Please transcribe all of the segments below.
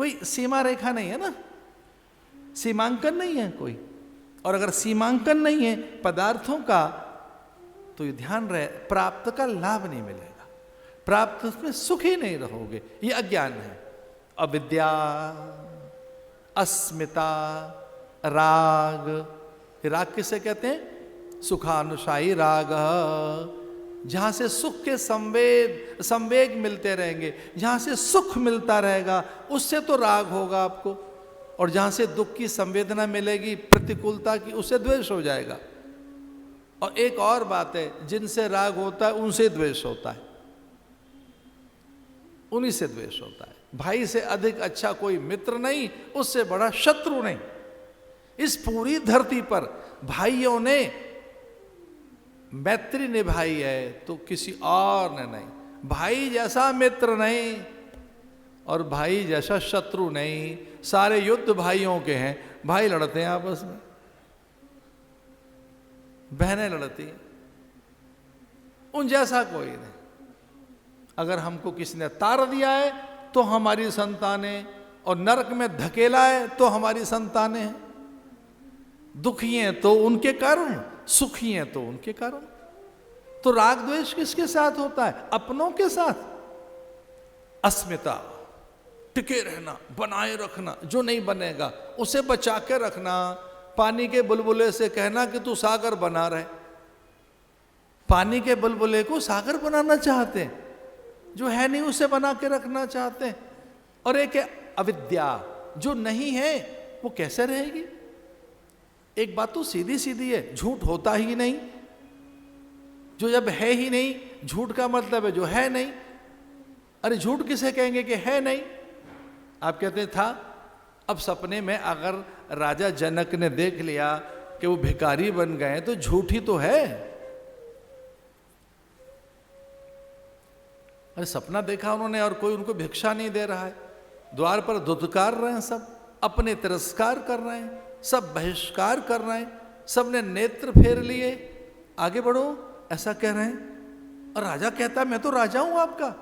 कोई सीमा रेखा नहीं है ना, सीमांकन नहीं है कोई। और अगर सीमांकन नहीं है पदार्थों का तो ये ध्यान रहे, प्राप्त का लाभ नहीं मिलेगा, प्राप्त में सुखी नहीं रहोगे। ये अज्ञान है। अविद्या, अस्मिता, राग। राग किसे कहते हैं? सुखानुसायी राग, जहां से सुख के संवेग मिलते रहेंगे, जहां से सुख मिलता रहेगा उससे तो राग होगा आपको, और जहां से दुख की संवेदना मिलेगी, प्रतिकूलता की, उससे द्वेष हो जाएगा। और एक और बात है, जिनसे राग होता है उनसे द्वेष होता है, उन्हीं से द्वेष होता है। भाई से अधिक अच्छा कोई मित्र नहीं, उससे बड़ा शत्रु नहीं। इस पूरी धरती पर भाइयों ने मैत्री निभाई है तो किसी और ने नहीं। भाई जैसा मित्र नहीं और भाई जैसा शत्रु नहीं। सारे युद्ध भाइयों के हैं, भाई लड़ते हैं आपस में, बहनें लड़ती हैं, उन जैसा कोई नहीं। अगर हमको किसी ने तार दिया है तो हमारी संतानें, और नरक में धकेला है तो हमारी संतानें हैं। दुखी हैं तो उनके कारण, सुखी हैं तो उनके कारण। तो राग द्वेष किसके साथ होता है? अपनों के साथ। अस्मिता, टिके रहना, बनाए रखना, जो नहीं बनेगा उसे बचा के रखना। पानी के बुलबुले से कहना कि तू सागर बना रहे, पानी के बुलबुले को सागर बनाना चाहते हैं, जो है नहीं उसे बना के रखना चाहते हैं। और एक अविद्या, जो नहीं है वो कैसे रहेगी? एक बात तो सीधी सीधी है, झूठ होता ही नहीं। जो जब है ही नहीं, झूठ का मतलब है जो है नहीं। अरे झूठ किसे कहेंगे कि है नहीं? आप कहते था, अब सपने में अगर राजा जनक ने देख लिया कि वो भिखारी बन गए तो झूठ ही तो है। अरे सपना देखा उन्होंने और कोई उनको भिक्षा नहीं दे रहा है, द्वार पर धुतकार रहे हैं, सब अपने तिरस्कार कर रहे हैं, सब बहिष्कार कर रहे हैं, सब ने नेत्र फेर लिए, आगे बढ़ो ऐसा कह रहे हैं। और राजा कहता है मैं तो राजा हूं आपका,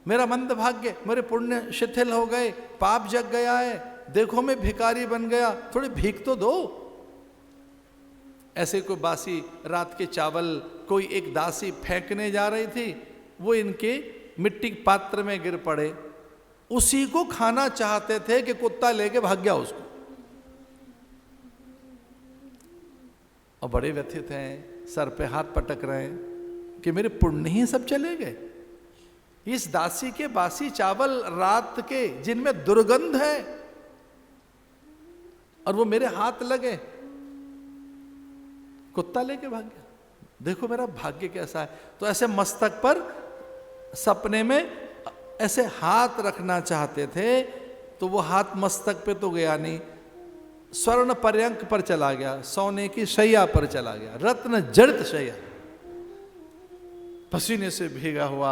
मेरा मंद भाग्य, मेरे पुण्य शिथिल हो गए, पाप जग गया है, देखो मैं भिखारी बन गया, थोड़ी भीख तो दो। ऐसे कोई बासी रात के चावल कोई एक दासी फेंकने जा रही थी, वो इनके मिट्टी के पात्र में गिर पड़े, उसी को खाना चाहते थे कि कुत्ता लेके भाग गया उसको। और बड़े व्यथित हैं, सर पे हाथ पटक रहे हैं कि मेरे पुण्य ही सब चले गए। इस दासी के बासी चावल रात के जिनमें दुर्गंध है और वो मेरे हाथ लगे, कुत्ता लेके भाग गया, देखो मेरा भाग्य कैसा है। तो ऐसे मस्तक पर सपने में ऐसे हाथ रखना चाहते थे, तो वो हाथ मस्तक पे तो गया नहीं, स्वर्ण पर्यंक पर चला गया, सोने की शैया पर चला गया, रत्न जड़ित शैया, पसीने से भीगा हुआ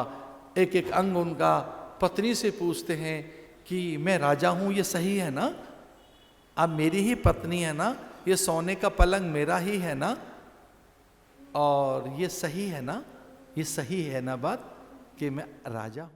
एक एक अंग उनका। पत्नी से पूछते हैं कि मैं राजा हूं, ये सही है ना? आप मेरी ही पत्नी है ना? ये सोने का पलंग मेरा ही है ना? और ये सही है ना? ये सही है ना बात कि मैं राजा हूं?